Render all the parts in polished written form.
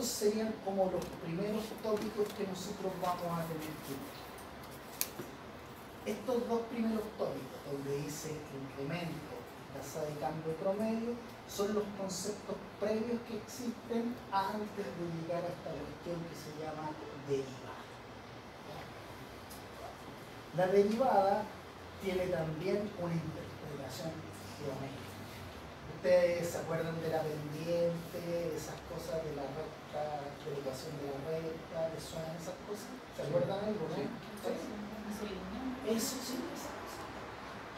serían como los primeros tópicos que nosotros vamos a tener que ver. Estos dos primeros tópicos, donde dice incremento y tasa de cambio promedio, son los conceptos previos que existen antes de llegar a esta cuestión que se llama derivada. La derivada tiene también una interpretación geométrica. ¿Ustedes se acuerdan de la pendiente, esas cosas de la recta, de la ecuación de la recta? ¿Les suenan esas cosas? ¿Se acuerdan algo, no? Sí. Eso sí,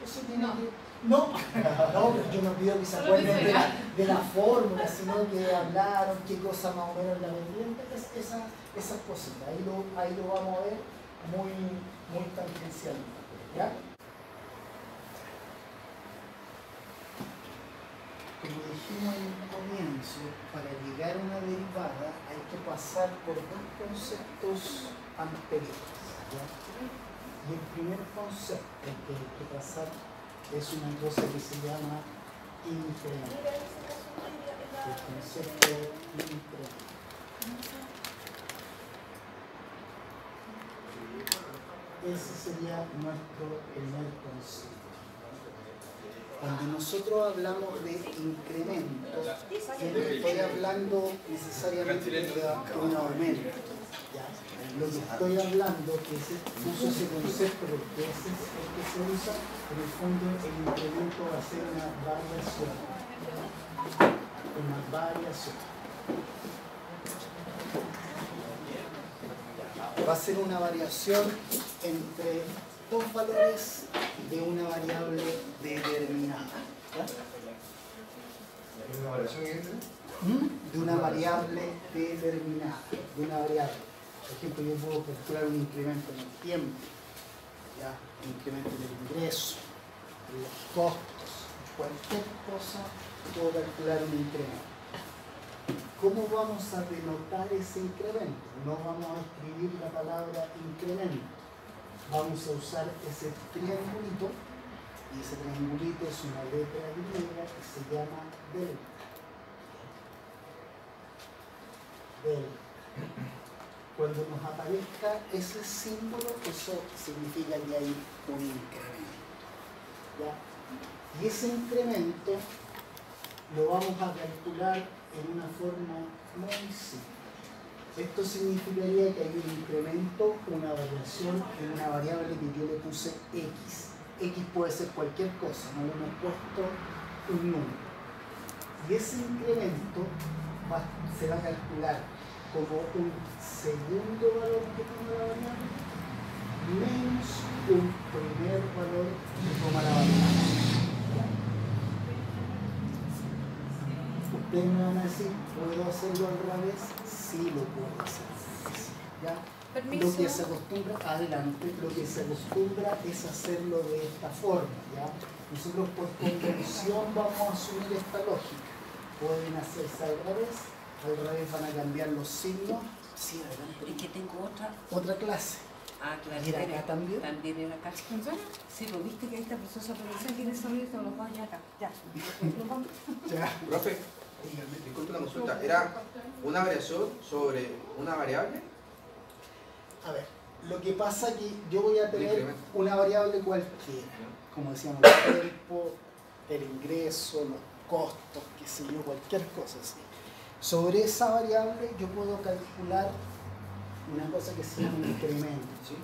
eso tiene que... No, no, pero yo no pido que se acuerden de la fórmula, sino que hablaron qué cosa más o menos la pendiente, esas cositas. Ahí lo vamos a ver muy tangencialmente, ¿ya? Como dijimos en un comienzo, para llegar a una derivada hay que pasar por dos conceptos anteriores, ¿ya? Y el primer concepto que hay que pasar es una cosa que se llama incremento. El concepto de incremento. Ese sería nuestro primer concepto. Cuando nosotros hablamos de incremento, yo no estoy hablando necesariamente de un aumento. ¿Ya? Lo que estoy hablando, que uso ese concepto porque ese es el que se usa, en el fondo el incremento va a ser una variación. Una variación. Va a ser una variación entre dos valores de una variable determinada. ¿Ya? ¿Una variación entre? De una variable determinada, de una variable. Por ejemplo, yo puedo calcular un incremento en el tiempo, ¿ya? Un incremento en el ingreso, en los costos, cualquier cosa puedo calcular un incremento. ¿Cómo vamos a denotar ese incremento? No vamos a escribir la palabra incremento. Vamos a usar ese triangulito, y ese triangulito es una letra griega que se llama delta. Delta. Cuando nos aparezca ese símbolo, eso significa que hay un incremento. ¿Ya? Y ese incremento lo vamos a calcular en una forma muy simple. Esto significaría que hay un incremento, una variación en una variable que yo le puse x. X puede ser cualquier cosa, no le hemos puesto un número. Y ese incremento se va a calcular como un segundo valor que toma la variable menos un primer valor que toma la variable. Ustedes me van a decir, ¿puedo hacerlo al revés? Sí, lo puedo hacer. ¿Ya? Lo que se acostumbra, adelante, lo que se acostumbra es hacerlo de esta forma. ¿Ya? Nosotros por convención vamos a asumir esta lógica. Pueden hacerse al revés van a cambiar los signos. Sí, adelante. Es que tengo otra clase. Ah, claro. ¿Y era acá también? También era acá. Sí, lo viste que esta profesora profesora quiere salir y los vaya acá. Ya. Ya. Profe, disculpe una consulta. ¿Era una variación sobre una variable? A ver, lo que pasa es que yo voy a tener una variable cualquiera. Como decíamos, el tiempo, el ingreso, los costos, qué sé yo, cualquier cosa así. Sobre esa variable yo puedo calcular una cosa que se llama un incremento. ¿Sí?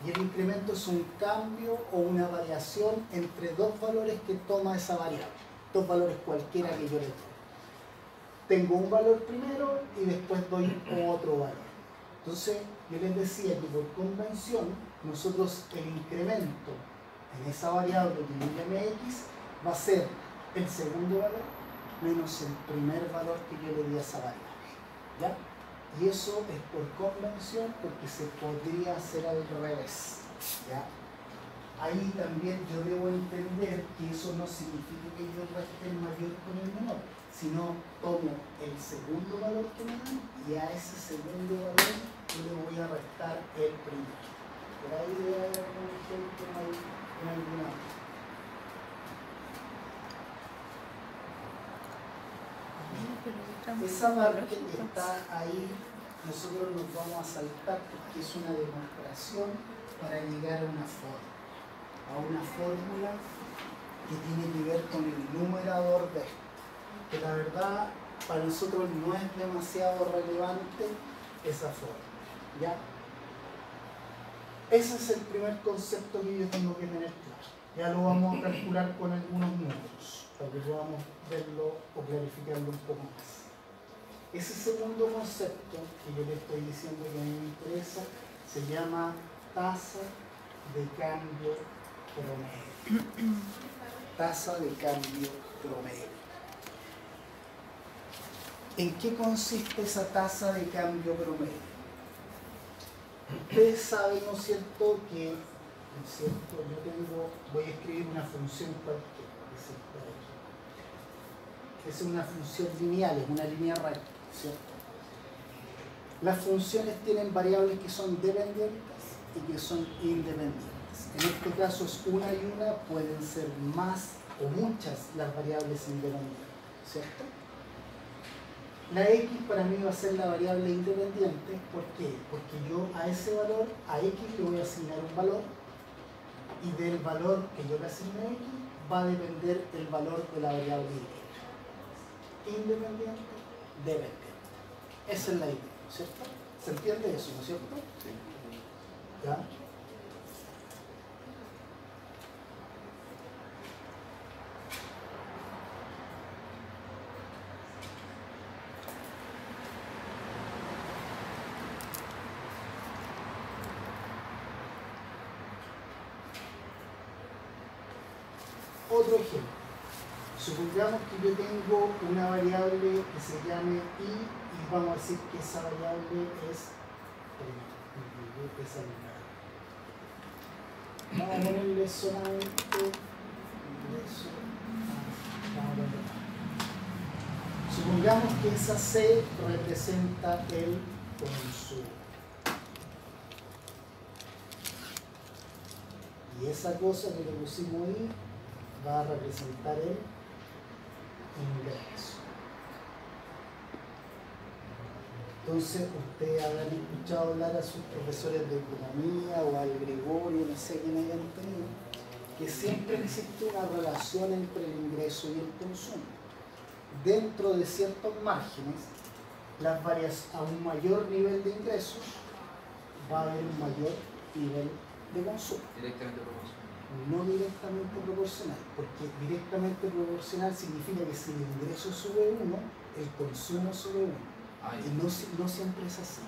Y el incremento es un cambio o una variación entre dos valores que toma esa variable. Dos valores cualquiera que yo le doy. Tengo un valor primero y después doy otro valor. Entonces, yo les decía que por convención, nosotros el incremento en esa variable que yo llamé x va a ser el segundo valor menos el primer valor que yo le di a esa variable. ¿Ya? Y eso es por convención porque se podría hacer al revés. ¿Ya? Ahí también yo debo entender que eso no significa que yo reste el mayor con el menor, sino tomo el segundo valor que me dan y a ese segundo valor yo le voy a restar el primero. Por ahí debe haber algún ejemplo en alguna otra. Esa parte que está ahí, nosotros nos vamos a saltar porque es una demostración para llegar a una fórmula que tiene que ver con el numerador de esto. Que la verdad para nosotros no es demasiado relevante esa fórmula, ¿ya? Ese es el primer concepto que yo tengo que tener claro. Ya lo vamos a calcular con algunos números, para que podamos verlo o clarificarlo un poco más. Ese segundo concepto que yo le estoy diciendo que a mí me interesa se llama tasa de cambio promedio. Tasa de cambio promedio. ¿En qué consiste esa tasa de cambio promedio? Ustedes saben, ¿no es cierto?, que voy a escribir una función cualquiera, es una función lineal, es una línea recta, ¿cierto? Las funciones tienen variables que son dependientes y que son independientes. En este caso es una y una, pueden ser más o muchas las variables independientes, ¿cierto? La x para mí va a ser la variable independiente. ¿Por qué? Porque yo a ese valor, a x le voy a asignar un valor, y del valor que yo le asigne a x va a depender el valor de la variable y. Independiente, dependiente. Esa es la idea, ¿no es cierto? ¿Se entiende eso, no es cierto? Sí. ¿Ya? Otro ejemplo. Supongamos que yo tengo una variable que se llame i y vamos a decir que esa variable es esa variable. Vamos a ponerle solamente ingreso. Supongamos que esa c representa el consumo. Y esa cosa que le pusimos i va a representar el ingreso. Entonces, ustedes habrán escuchado hablar a sus profesores de economía o al Gregorio, no sé quién hayan tenido, que siempre existe una relación entre el ingreso y el consumo. Dentro de ciertos márgenes, a un mayor nivel de ingresos va a haber un mayor nivel de consumo. Directamente proporcional. No directamente proporcional, porque directamente proporcional significa que si el ingreso sube 1, el consumo sube 1. Y no siempre es así.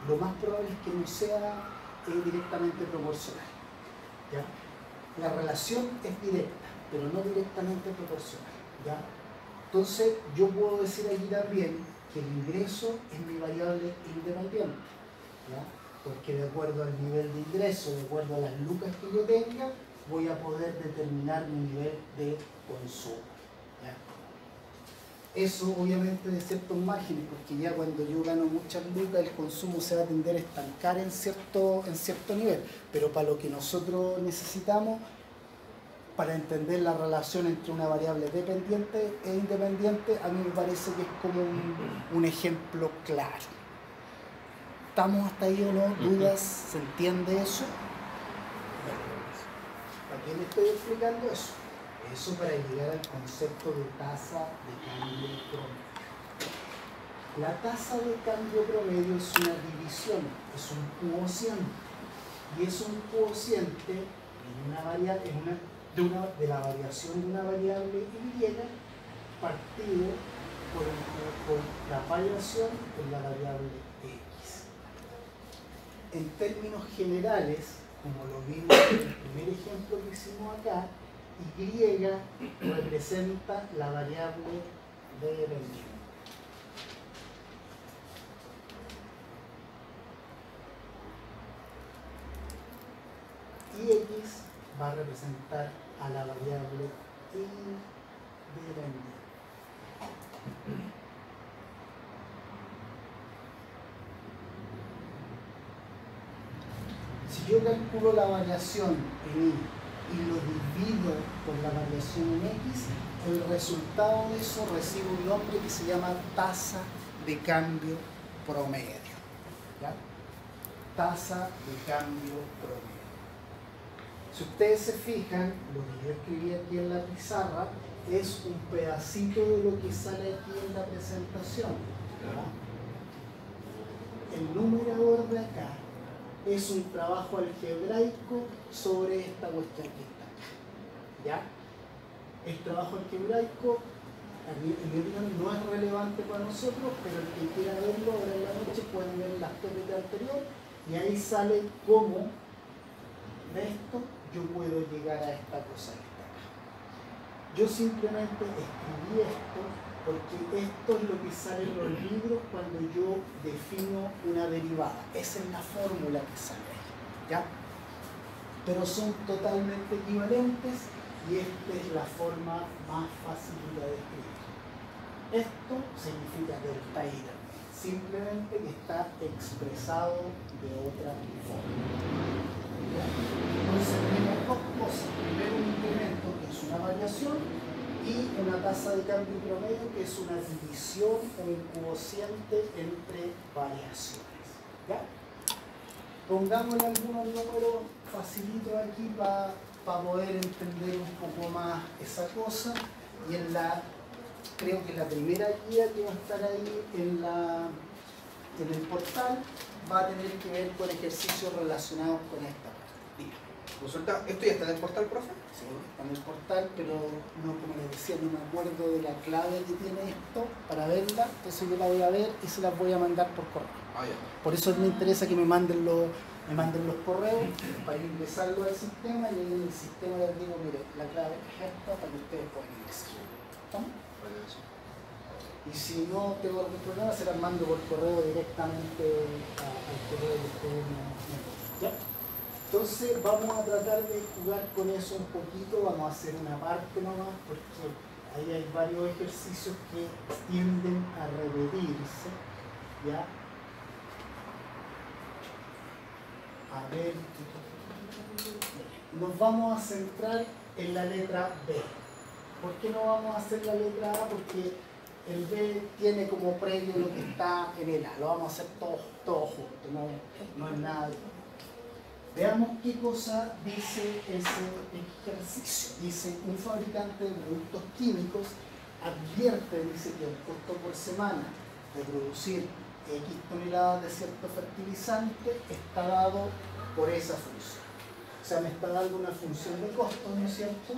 Lo más probable es que no sea directamente proporcional, ¿ya? La relación es directa, pero no directamente proporcional, ¿ya? Entonces, yo puedo decir aquí también que el ingreso es mi variable independiente, ¿ya? Porque de acuerdo al nivel de ingreso, de acuerdo a las lucas que yo tenga, voy a poder determinar mi nivel de consumo, ¿ya? Eso obviamente de ciertos márgenes, porque ya cuando yo gano muchas lucas el consumo se va a tender a estancar en cierto nivel, pero para lo que nosotros necesitamos, para entender la relación entre una variable dependiente e independiente, a mí me parece que es como un ejemplo claro. ¿Estamos hasta ahí o no? ¿Dudas? ¿Se entiende eso? ¿Para qué le estoy explicando eso? Eso para llegar al concepto de tasa de cambio promedio. La tasa de cambio promedio es una división, es un cociente. Y es un cociente en una variable, de la variación de una variable y partido por la variación de la variable x. En términos generales, como lo vimos en el primer ejemplo que hicimos acá, y representa la variable dependiente. Y x va a representar a la variable independiente. Si yo calculo la variación en y lo divido por la variación en X, el resultado de eso recibe un nombre que se llama tasa de cambio promedio. ¿Ya? Tasa de cambio promedio. Si ustedes se fijan, lo que yo escribí aquí en la pizarra es un pedacito de lo que sale aquí en la presentación. ¿Ya? El numerador de acá es un trabajo algebraico sobre esta cuestión que está acá. ¿Ya? El trabajo algebraico, en mi opinión, no es relevante para nosotros, pero el que quiera verlo ahora en la noche puede ver las PPT anterior y ahí sale cómo de esto yo puedo llegar a esta cosa que está acá. Yo simplemente escribí esto porque esto es lo que sale en los libros cuando yo defino una derivada. Esa es la fórmula que sale ahí, ¿ya? Pero son totalmente equivalentes y esta es la forma más fácil de escribir. Esto significa delta y también, simplemente que está expresado de otra forma. ¿Ya? Entonces tenemos dos cosas. Primero un incremento, que es una variación, y una tasa de cambio promedio, que es una división o un cociente entre variaciones. ¿Ya? Pongámosle algunos números facilitos aquí para poder entender un poco más esa cosa. Y creo que la primera guía que va a estar ahí en el portal va a tener que ver con ejercicios relacionados con esta parte. Consulta, ¿esto ya está en el portal, profe? Sí, está en el portal, pero no, como les decía, no me acuerdo de la clave que tiene esto para verla, entonces yo la voy a ver y se las voy a mandar por correo. Ah, ya. Por eso me interesa que me manden los correos para ingresarlo al sistema y en el sistema les digo, mire, la clave es esta para que ustedes puedan ingresar. ¿Estamos? Vale, eso. Y si no tengo algún problema, se las mando por correo directamente al correo que ustedes me ponen. ¿Ya? Entonces vamos a tratar de jugar con eso un poquito, vamos a hacer una parte nomás, porque ahí hay varios ejercicios que tienden a repetirse. ¿Ya? A ver, nos vamos a centrar en la letra B. ¿Por qué no vamos a hacer la letra A? Porque el B tiene como previo lo que está en el A. Lo vamos a hacer todo junto, no es nada. Veamos qué cosa dice ese ejercicio. Dice, un fabricante de productos químicos advierte, dice, que el costo por semana de producir X toneladas de cierto fertilizante está dado por esa función. O sea, me está dando una función de costo, ¿no es cierto?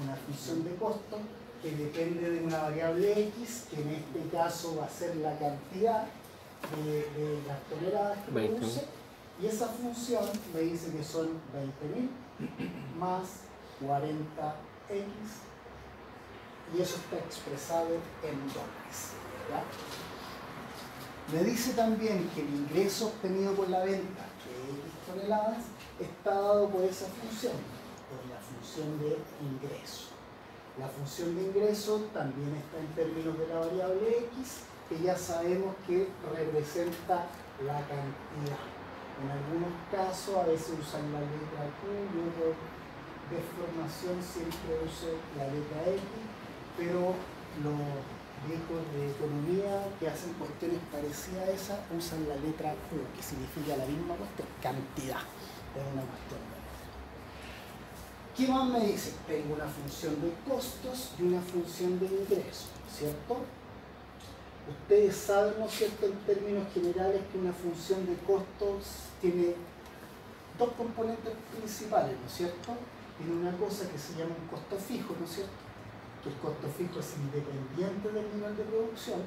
Una función de costo que depende de una variable X, que en este caso va a ser la cantidad de las toneladas que produce. Y esa función me dice que son 20.000 más 40x, y eso está expresado en dólares. ¿Ya? Me dice también que el ingreso obtenido por la venta de X toneladas está dado por esa función, por la función de ingreso. La función de ingreso también está en términos de la variable X, que ya sabemos que representa la cantidad. En algunos casos a veces usan la letra Q y otros de formación siempre uso la letra X, pero los viejos de economía que hacen cuestiones parecidas a esa usan la letra Q, que significa la misma cuestión, cantidad, es una cuestión. ¿Qué más me dice? Tengo una función de costos y una función de ingresos, ¿cierto? Ustedes saben, ¿no es cierto?, en términos generales, que una función de costos tiene dos componentes principales, ¿no es cierto? Tiene una cosa que se llama un costo fijo, ¿no es cierto? Que el costo fijo es independiente del nivel de producción,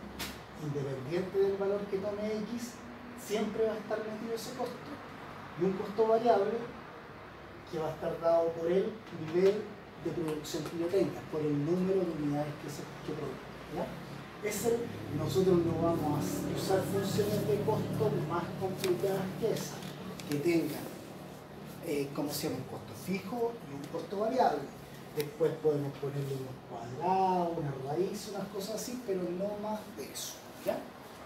independiente del valor que tome X, siempre va a estar metido ese costo. Y un costo variable que va a estar dado por el nivel de producción que yo tenga, por el número de unidades que produzca, ¿ya? Nosotros no vamos a usar funciones de costo más complicadas que esas, que tengan, como se llama, un costo fijo y un costo variable. Después podemos ponerle unos cuadrados, una raíz, unas cosas así, pero no más de eso, ¿ya?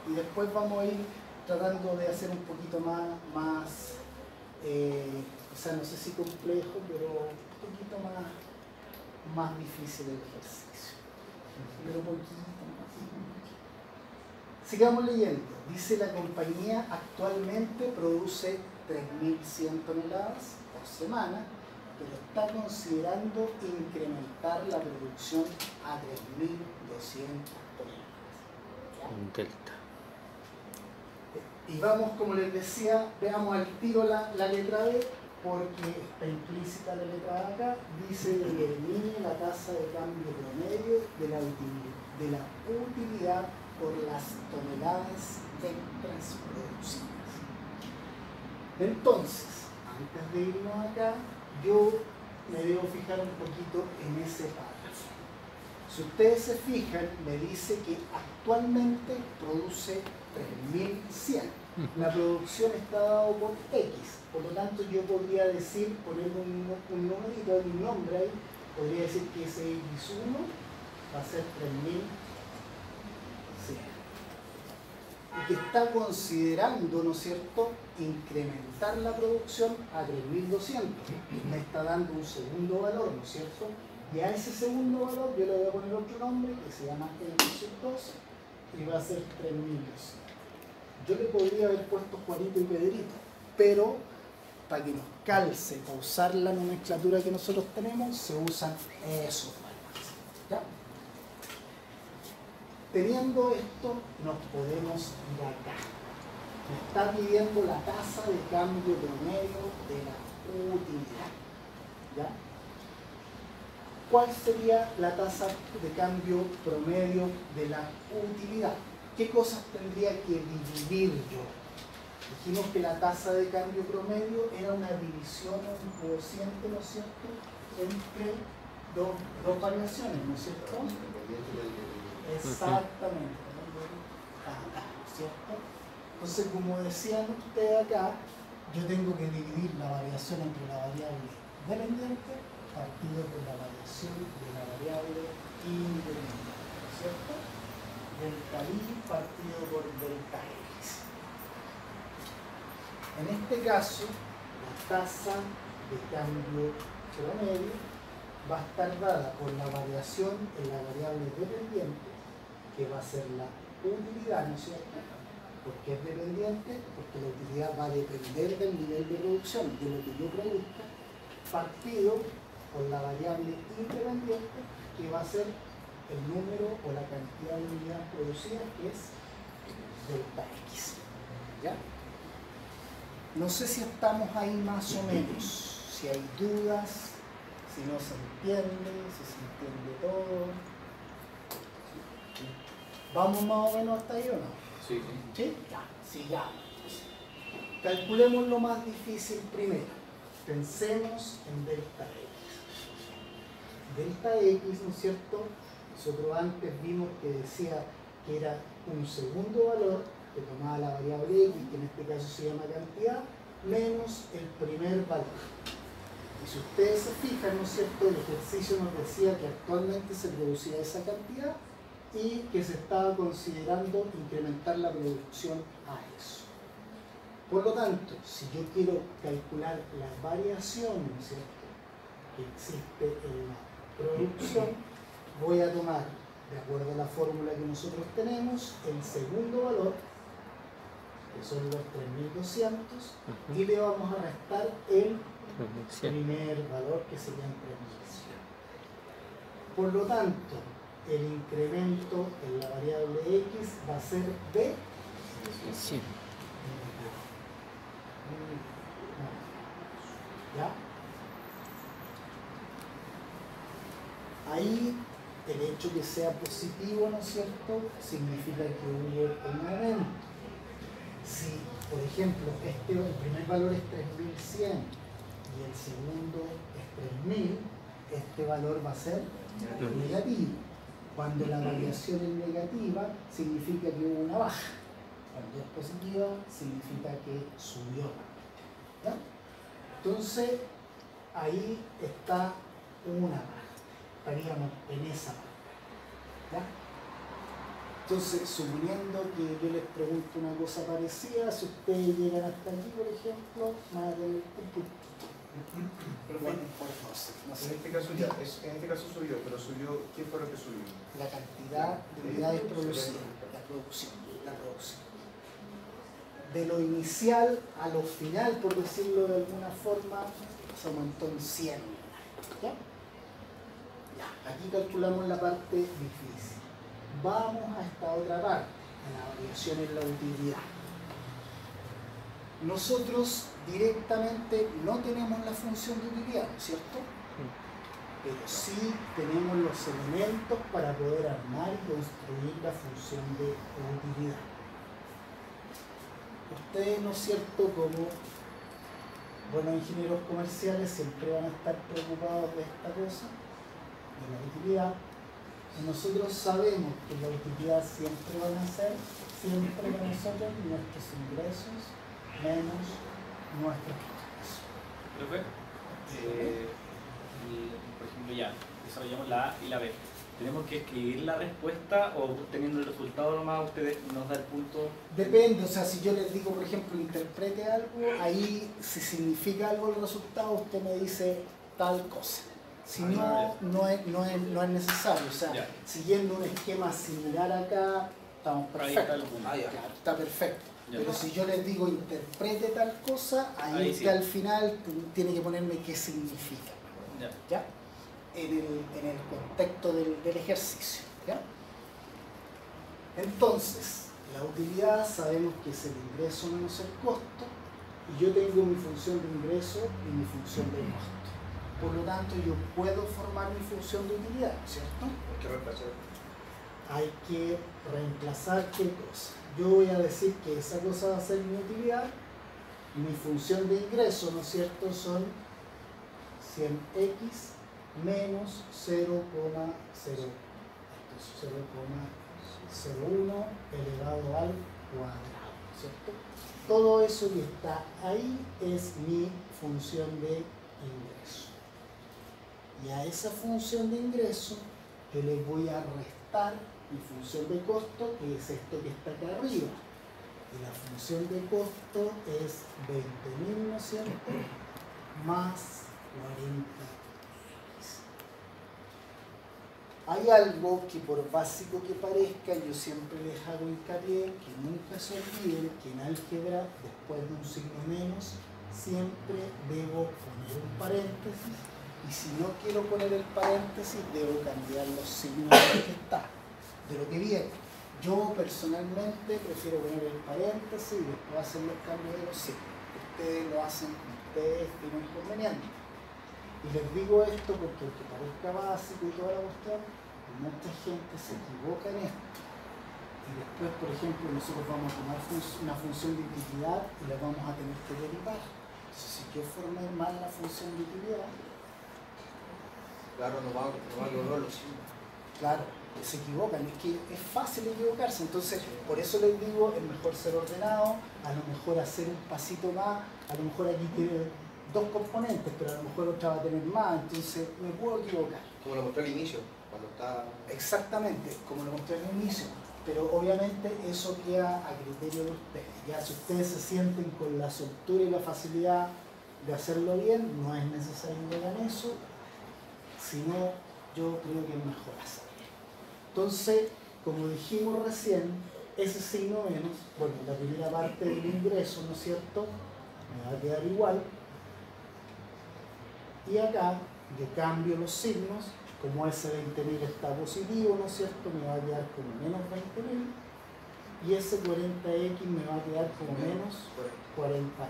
Y después vamos a ir tratando de hacer un poquito más o sea, no sé si complejo, pero un poquito más más difícil el ejercicio. Pero poquito más. Sigamos leyendo. Dice la compañía actualmente produce 3.100 toneladas por semana, pero está considerando incrementar la producción a 3.200 toneladas. Un delta. Y vamos, como les decía, veamos al tiro la letra B, porque está implícita la letra A acá, dice que elimine la tasa de cambio promedio de la utilidad por las toneladas extras producidas. Entonces, antes de irnos acá, yo me debo fijar un poquito en ese párrafo. Si ustedes se fijan, me dice que actualmente produce 3.100. La producción está dado por X, por lo tanto yo podría decir, poner un numerito, un nombre ahí, podría decir que ese X1 va a ser 3.100. Y que está considerando, ¿no es cierto?, incrementar la producción a 3.200. Me está dando un segundo valor, ¿no es cierto? Y a ese segundo valor yo le voy a poner otro nombre que se llama X2 y va a ser 3.200. Yo le podría haber puesto Juanito y Pedrito, pero para que nos calce, para usar la nomenclatura que nosotros tenemos, se usan esos valores. ¿Ya? Teniendo esto, nos podemos ir acá. Me está pidiendo la tasa de cambio promedio de la utilidad. ¿Ya? ¿Cuál sería la tasa de cambio promedio de la utilidad? ¿Qué cosas tendría que dividir yo? Dijimos que la tasa de cambio promedio era una división o un cociente, ¿no es cierto?, entre dos variaciones, ¿no es cierto? Exactamente. ¿Cierto? Entonces, como decían ustedes acá, yo tengo que dividir la variación entre la variable dependiente partido por la variación de la variable independiente, ¿no es cierto? Delta I partido por delta X. En este caso, la tasa de cambio promedio va a estar dada por la variación en la variable dependiente, que va a ser la utilidad, ¿no es cierto? ¿Por qué es dependiente? Porque la utilidad va a depender del nivel de producción, de lo que yo produzca, partido por la variable independiente, que va a ser el número o la cantidad de unidades producidas, que es delta X. ¿Ya? No sé si estamos ahí más o menos, si hay dudas, si no se entiende, si se entiende todo. ¿Vamos más o menos hasta ahí o no? Sí. ¿Sí? Ya, sigamos. Calculemos lo más difícil primero. Pensemos en delta X. Delta X, ¿no es cierto? Nosotros antes vimos que decía que era un segundo valor que tomaba la variable X, que en este caso se llama cantidad, menos el primer valor. Y si ustedes se fijan, ¿no es cierto?, el ejercicio nos decía que actualmente se producía esa cantidad y que se estaba considerando incrementar la producción a eso. Por lo tanto, si yo quiero calcular la variación, ¿no es cierto?, que existe en la producción, voy a tomar, de acuerdo a la fórmula que nosotros tenemos, el segundo valor, que son los 3.200, y le vamos a restar el primer valor, que serían 3.100. Por lo tanto, el incremento en la variable X va a ser de 100. ¿Ya? Ahí el hecho que sea positivo, ¿no es cierto?, significa que hubo un aumento. Si, por ejemplo, el primer valor es 3.100 y el segundo es 3.000, este valor va a ser negativo. Cuando la variación es negativa, significa que hubo una baja. Cuando es positiva, significa que subió. ¿Ya? Entonces, ahí está una parte. Estaríamos en esa parte. ¿Ya? Entonces, suponiendo que yo les pregunto una cosa parecida, si ustedes llegan hasta aquí, por ejemplo, van a tener un punto. Bueno, por 12. No sé. En este caso subió, pero subió, ¿qué fue lo que subió? La cantidad de unidades producidas, la producción. De lo inicial a lo final, por decirlo de alguna forma, se aumentó en 100. ¿Ya? Ya, aquí calculamos la parte difícil. Vamos a esta otra parte, a la variación en la utilidad. Nosotros directamente no tenemos la función de utilidad, ¿no es cierto? Pero sí tenemos los elementos para poder armar y construir la función de utilidad. Ustedes, ¿no es cierto?, como buenos ingenieros comerciales siempre van a estar preocupados de esta cosa, de la utilidad. Y nosotros sabemos que la utilidad siempre van a ser, siempre para nosotros, nuestros ingresos menos nuestros gastos. Profe, por ejemplo, ya desarrollamos la A y la B. ¿Tenemos que escribir la respuesta o teniendo el resultado nomás ustedes nos da el punto? Depende, o sea, si yo les digo, por ejemplo, interprete algo, ahí si significa algo el resultado, usted me dice tal cosa. Si no, no es necesario. O sea, siguiendo un esquema similar acá, estamos perfectos. Claro, está perfecto. Pero si yo les digo interprete tal cosa, ahí usted al final tiene que ponerme qué significa. ¿Ya? En el contexto del ejercicio. ¿Ya? Entonces, la utilidad sabemos que es el ingreso menos el costo, y yo tengo mi función de ingreso y mi función de costo. Por lo tanto, yo puedo formar mi función de utilidad, ¿cierto? Hay que reemplazar. Hay que reemplazar qué cosa. Yo voy a decir que esa cosa va a ser mi utilidad, mi función de ingreso, ¿no es cierto?, son 100x menos 0,01 elevado al cuadrado, ¿cierto? Todo eso que está ahí es mi función de ingreso. Y a esa función de ingreso yo le voy a restar mi función de costo, que es esto que está acá arriba. Y la función de costo es 20.000, ¿no es cierto?, más 40x. Hay algo que, por básico que parezca, yo siempre les hago hincapié, que nunca se olviden que en álgebra, después de un signo menos, siempre debo poner un paréntesis, y si no quiero poner el paréntesis, debo cambiar los signos de lo que está, de lo que viene. Yo personalmente prefiero poner el paréntesis y después hacer los cambios de los signos. Ustedes lo hacen como ustedes tienen conveniente. Y les digo esto porque aunque parezca básico y toda la cuestión, mucha gente se equivoca en esto. Y después, por ejemplo, nosotros vamos a tomar una función de utilidad y la vamos a tener que derivar. Entonces, si yo formé mal la función de utilidad, claro, no va a lograr los signos. Claro, se equivocan, es que es fácil equivocarse. Entonces, por eso les digo, es mejor ser ordenado, a lo mejor hacer un pasito más, a lo mejor aquí tiene 2 componentes, pero a lo mejor otra va a tener más, entonces me puedo equivocar. Como lo mostré al inicio, cuando está... Exactamente, como lo mostré al inicio, pero obviamente eso queda a criterio de ustedes. Ya si ustedes se sienten con la soltura y la facilidad de hacerlo bien, no es necesario que hagan eso, sino yo creo que es mejor hacerlo. Entonces, como dijimos recién, ese signo menos, bueno, la primera parte del ingreso, ¿no es cierto?, me va a quedar igual. Y acá yo cambio los signos, como ese 20.000 está positivo, ¿no es cierto?, me va a quedar como menos 20.000, y ese 40x me va a quedar como menos 40x.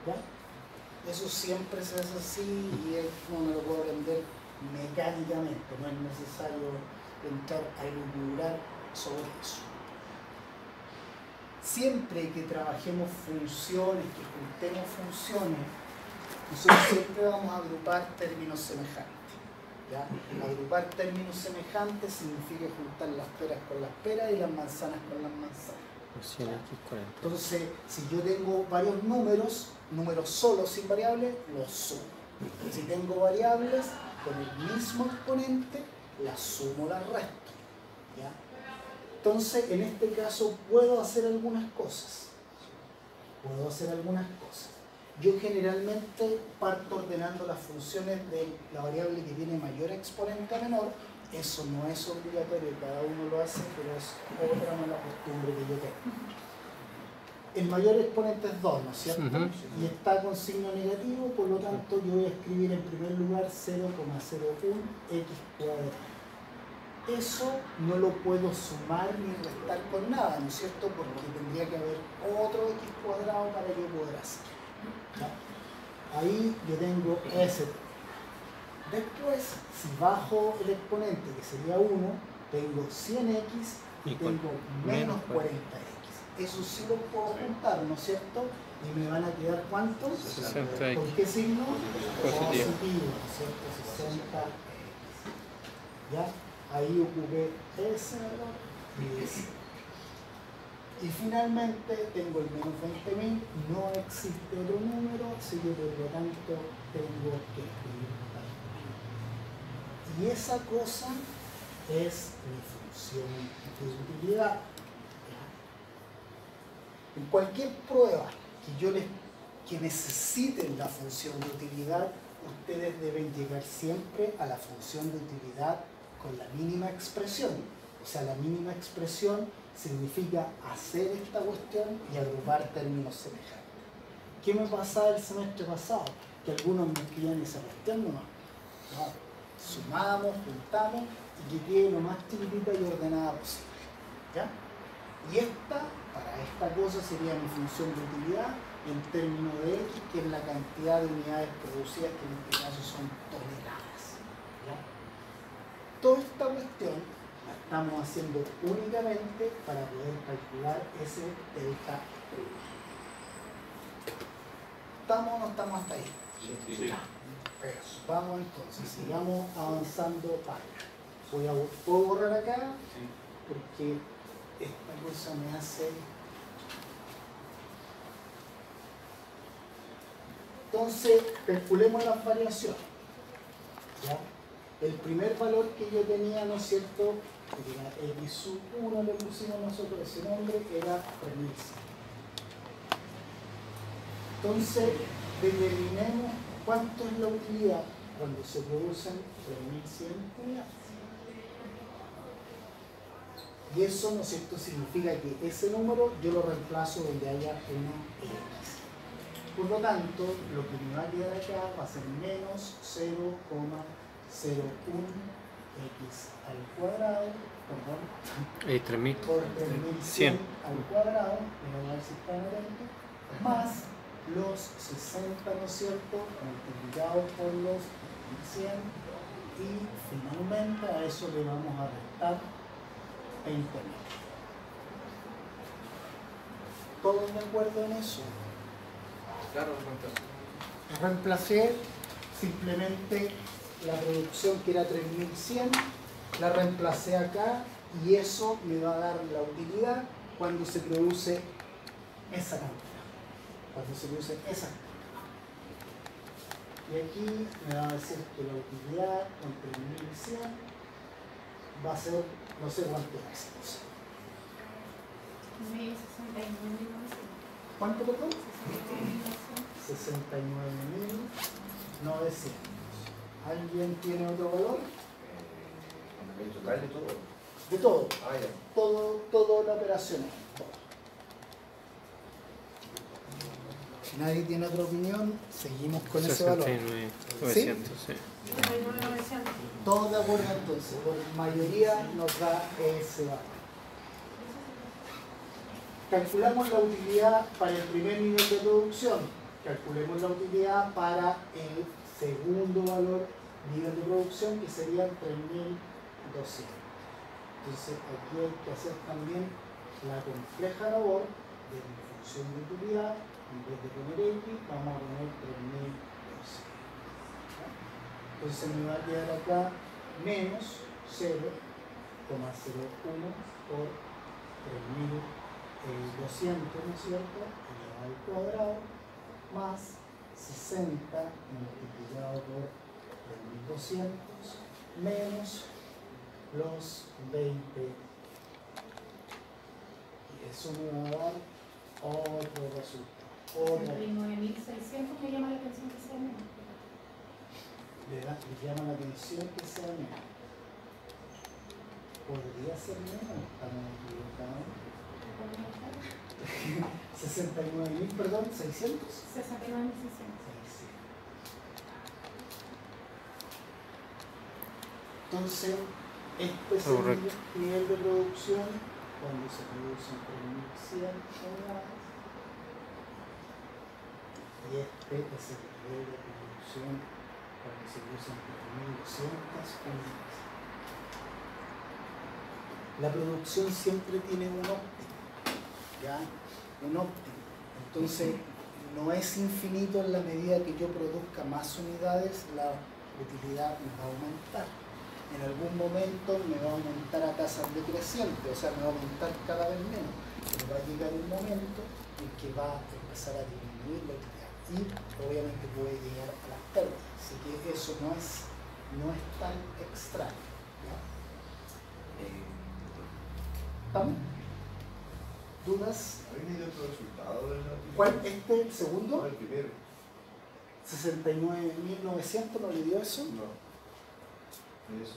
¿Ya? Eso siempre se hace así y no me lo puedo aprender mecánicamente, no es necesario entrar a elucubrar sobre eso. Siempre que trabajemos funciones, que juntemos funciones, nosotros siempre vamos a agrupar términos semejantes. ¿Ya? Agrupar términos semejantes significa juntar las peras con las peras y las manzanas con las manzanas. Entonces, si yo tengo varios números solos sin variables, los sumo. Si tengo variables con el mismo exponente, las sumo, las resto. ¿Ya? Entonces, en este caso, puedo hacer algunas cosas. yo generalmente parto ordenando las funciones de la variable que tiene mayor exponente a menor. Eso no es obligatorio, cada uno lo hace, pero es otra mala costumbre que yo tengo. El mayor exponente es 2, ¿no es cierto? Y está con signo negativo, por lo tanto yo voy a escribir en primer lugar 0,01 x cuadrado. Eso no lo puedo sumar ni restar con nada, ¿no es cierto? Porque tendría que haber otro x cuadrado para yo poder hacer. ¿Ya? Ahí yo tengo ese. Después, si bajo el exponente, que sería 1, tengo 100x y tengo menos 40x. Eso sí lo puedo juntar, ¿no es cierto? Y me van a quedar ¿cuántos? 60x. ¿Con qué signo? Positivo. ¿no es cierto? 60x. ¿Ya? Ahí ocupé ese valor y ese. Y finalmente tengo el menos 20.000, no existe otro número, así que por lo tanto tengo que escribir tal. Y esa cosa es mi función de utilidad. En cualquier prueba que necesiten la función de utilidad, ustedes deben llegar siempre a la función de utilidad con la mínima expresión. O sea, la mínima expresión significa hacer esta cuestión y agrupar términos semejantes. ¿Qué me pasaba el semestre pasado? Que algunos me escribían esa cuestión nomás. No, sumamos, juntamos y que quede lo más chiquitita y ordenada posible. ¿Ya? Y para esta cosa sería mi función de utilidad en términos de X, que es la cantidad de unidades producidas, que en este caso son toneladas. ¿Ya? Toda esta cuestión la estamos haciendo únicamente para poder calcular ese delta U. ¿Estamos o no estamos hasta ahí? Sí. Ya. Eso. Vamos entonces, sigamos avanzando página. ¿Puedo borrar acá? Sí. Porque esta cosa me hace... Entonces, calculemos las variaciones. ¿Ya? El primer valor que yo tenía, ¿no es cierto? Que era x1, le pusimos nosotros ese nombre, era 3100. Entonces, determinemos cuánto es la utilidad cuando se producen 3100 unidades. Y eso, ¿no es cierto?, significa que ese número yo lo reemplazo donde haya una x. Por lo tanto, lo que me va a quedar acá va a ser menos 0,01 x al cuadrado, perdón, 3000. por 3100 al cuadrado, a ver si están atentos, más los 60, ¿no es cierto?, multiplicados por los 100, y finalmente a eso le vamos a restar 20.000. ¿Todos de acuerdo en eso? Claro, Reemplacé simplemente la producción que era 3100, la reemplacé acá y eso me va a dar la utilidad cuando se produce esa cantidad. Cuando se produce esa cantidad. Y aquí me va a decir que la utilidad con 3100 va a ser, no sé cuánto es. No sé. ¿Cuánto, perdón? 69.900. ¿Alguien tiene otro valor? ¿El total de todo? De todo. Ah, ya. Todo la operación. Todo. Si nadie tiene otra opinión, seguimos con ese valor. 69.900, sí. Todos de acuerdo entonces. Por mayoría nos da ese valor. Calculamos la utilidad para el primer nivel de producción. Calculemos la utilidad para el segundo nivel de producción, que sería 3.200. Entonces aquí hay que hacer también la compleja labor de la función de utilidad. En vez de poner X, vamos a poner 3.200. Entonces me va a quedar acá menos 0,01 por 3.200, ¿no es cierto?, elevado al cuadrado, más 60 multiplicado por 3.200, menos los 20. Y eso me va a dar otro resultado. ¿Cómo? 39.600 me llama la atención que sea menos. Le llama la atención que sea menos. Podría ser menos, estamos equivocados. 69.000, perdón, 600. 69.600. Entonces, este es el nivel de producción cuando se producen 3.100 unidades. Y este es el nivel de producción cuando se producen 3.200 unidades. La producción siempre tiene un óptimo, ¿ya? Un óptimo. Entonces, no es infinito en la medida que yo produzca más unidades, la utilidad me va a aumentar. En algún momento me va a aumentar a tasas decrecientes, o sea, me va a aumentar cada vez menos. Pero va a llegar un momento en que va a empezar a disminuir la utilidad y obviamente puede llegar a las pérdidas. Así que eso no es tan extraño, ¿ya? ¿Estamos? ¿Dudas? ¿Habéis medido otro resultado de la utilidad? ¿Cuál? ¿Este el segundo? No, el primero. 69.900, ¿no le dio eso? No. Es 1.268.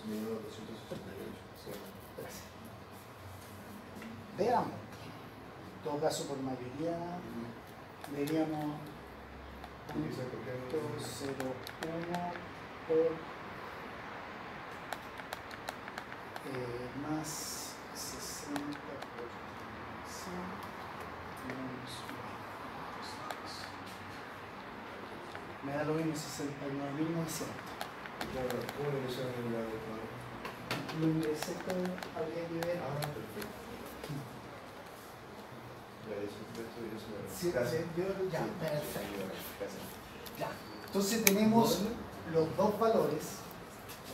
Gracias. Veamos. En todo caso, por mayoría, veríamos 0,1 por más 60 por 100 menos 1. Me da lo mismo 69.900. Claro, ¿cómo lo ingresaron en la de Lo ingresé con habría que ver. Ah, perfecto. Ya, eso me Sí, gracias. ya, Sí, perfecto. gracias. Ya. Entonces tenemos los dos valores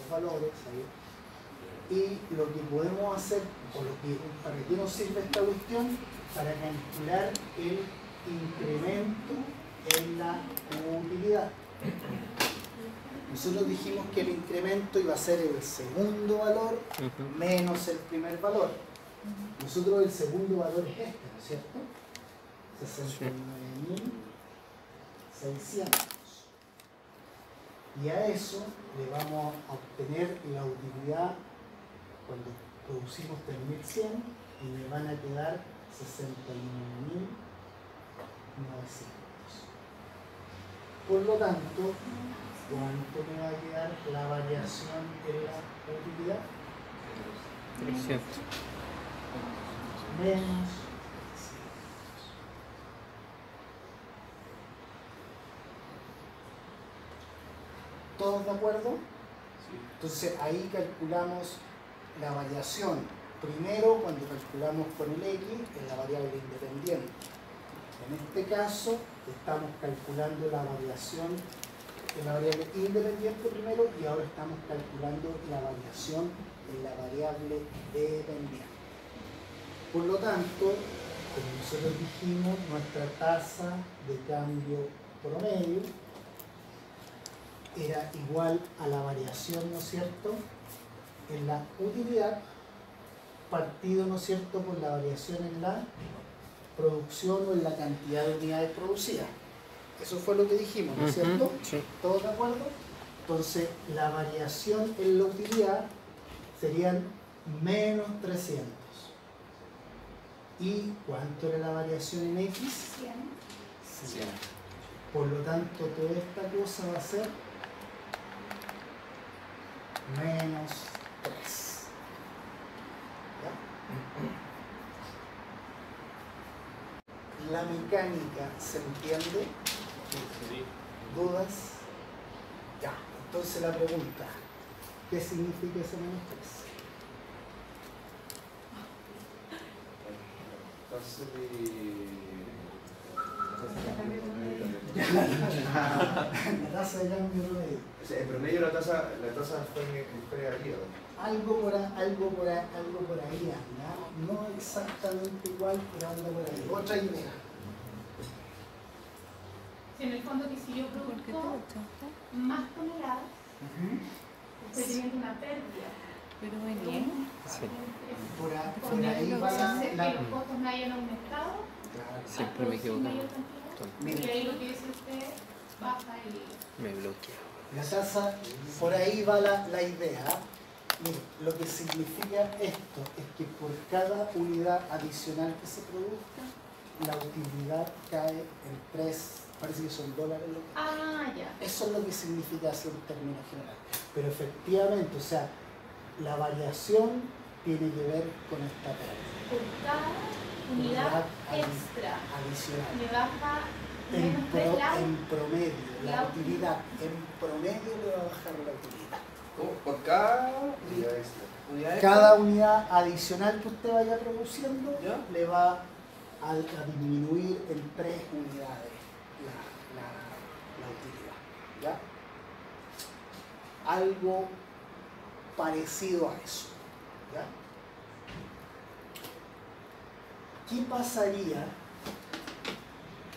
ahí. Y lo que podemos hacer, o para qué nos sirve esta cuestión, para calcular el incremento en la utilidad. Nosotros dijimos que el incremento iba a ser el segundo valor menos el primer valor. Nosotros el segundo valor es este, ¿no es cierto? 69.600. Y a eso le vamos a obtener la utilidad cuando producimos 3.100 y me van a quedar 69.900. Por lo tanto, ¿cuánto me va a quedar la variación en la utilidad? 300. Menos. ¿Todos de acuerdo? Entonces ahí calculamos la variación. Primero, cuando calculamos con el X, en la variable independiente. En este caso, estamos calculando la variación en la variable independiente primero y ahora estamos calculando la variación en la variable dependiente. Por lo tanto, como nosotros dijimos, nuestra tasa de cambio promedio era igual a la variación, ¿no es cierto?, en la utilidad partido, ¿no es cierto?, por la variación en la producción o en la cantidad de unidades producidas. Eso fue lo que dijimos, ¿no es cierto? Sí. ¿Todos de acuerdo? Entonces, la variación en la utilidad serían menos 300. ¿Y cuánto era la variación en X? 100. Por lo tanto, toda esta cosa va a ser menos 3. ¿Ya? La mecánica, ¿se entiende? Sí. ¿Dudas? Ya. Entonces la pregunta, ¿qué significa ese menos 3? La tasa de cambio promedio. O sea, en promedio la tasa fue negativa. Algo por ahí anda, no exactamente igual, pero anda por ahí. Otra idea. Si en el fondo que si yo produzco más toneladas, estoy teniendo una pérdida. Pero venía. Sí. Por ahí Entonces, va que los costos me hayan aumentado. Claro. Siempre me producir equivoco. mayor cantidad. Y Mire, ahí lo que dice usted, baja el... Me bloquea. la tasa, por ahí va la idea. Mire, lo que significa esto es que por cada unidad adicional que se produzca, la utilidad cae en 3, parece que son dólares. Ah, ya. Eso es lo que significa así en términos generales. Pero efectivamente, o sea, la variación tiene que ver con esta pérdida Por cada unidad extra adicional. le baja En, menos 3 en promedio, la la utilidad, en promedio le va a bajar la utilidad. ¿Cómo? Por cada Unidad extra. unidad extra. Cada unidad adicional que usted vaya produciendo ¿Ya? le va a disminuir en 3 unidades la utilidad. ¿Ya? Algo parecido a eso. ¿Ya? ¿Qué pasaría?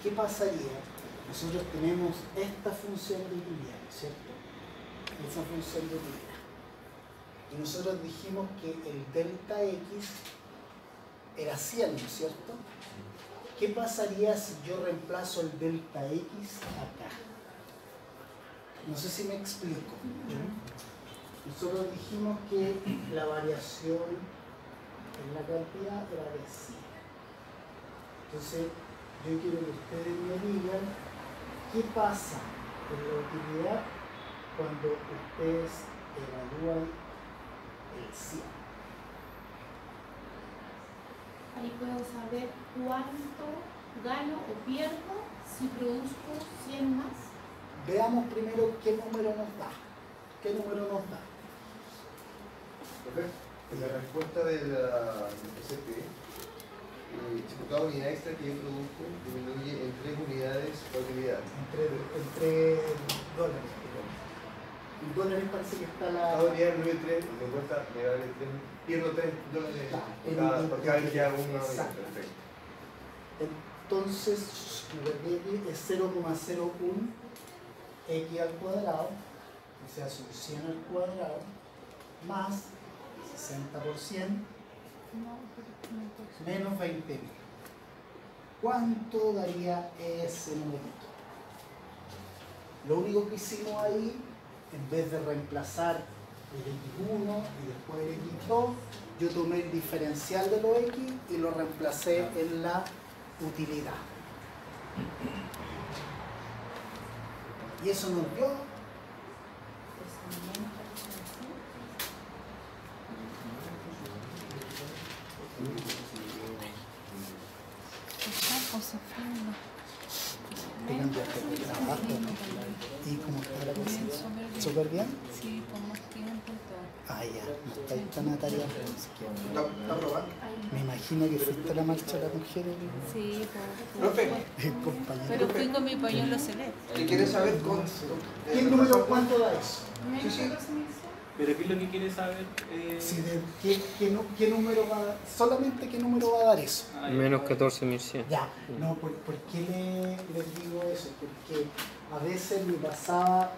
¿Qué pasaría? Nosotros tenemos esta función de utilidad, ¿cierto? Esa función de utilidad. Y nosotros dijimos que el delta X era 100, ¿no es cierto? ¿Qué pasaría si yo reemplazo el delta X acá? No sé si me explico. Nosotros dijimos que la variación en la cantidad era de 100. Entonces, yo quiero que ustedes me digan qué pasa con la utilidad cuando ustedes evalúan el 100. Ahí puedo saber cuánto gano o pierdo si produzco 100 más. Veamos primero qué número nos da. ¿Qué número nos da? Profe, la respuesta de la ST, si por cada unidad extra que yo produzco disminuye en 3 unidades la utilidad. Entre dólares. En dólares parece que está la... Cada unidad disminuye 3 y me cuesta, me vale 3, pierdo 3 dólares por cada vez que hago una unidad. Exacto. Perfecto. Entonces, es 0,01 x al cuadrado, o sea, son 100 al cuadrado, más 60%, menos 20.000. ¿Cuánto daría ese numerito? Lo único que hicimos ahí, en vez de reemplazar el x1 y después el x2, yo tomé el diferencial de los x y lo reemplacé en la utilidad. Y eso nos dio ¿y cómo está la cosa? ¿Súper bien? Sí, con más tiempo y todo. Ah, ya, no estáis tan atareados. ¿Está probando? Me imagino que fuiste a la marcha de las mujeres, Sí, Profe, compañero. pero fui con mi pañuelo celeste. ¿qué quieres saber con ¿Qué número cuánto da eso? Menos Sí, sí. 14.100. Pero ¿qué es lo que quiere saber? Si ¿qué número va a dar? Solamente qué número va a dar eso. Menos 14.100. Ya, no, ¿por qué les digo eso? Porque a veces me pasaba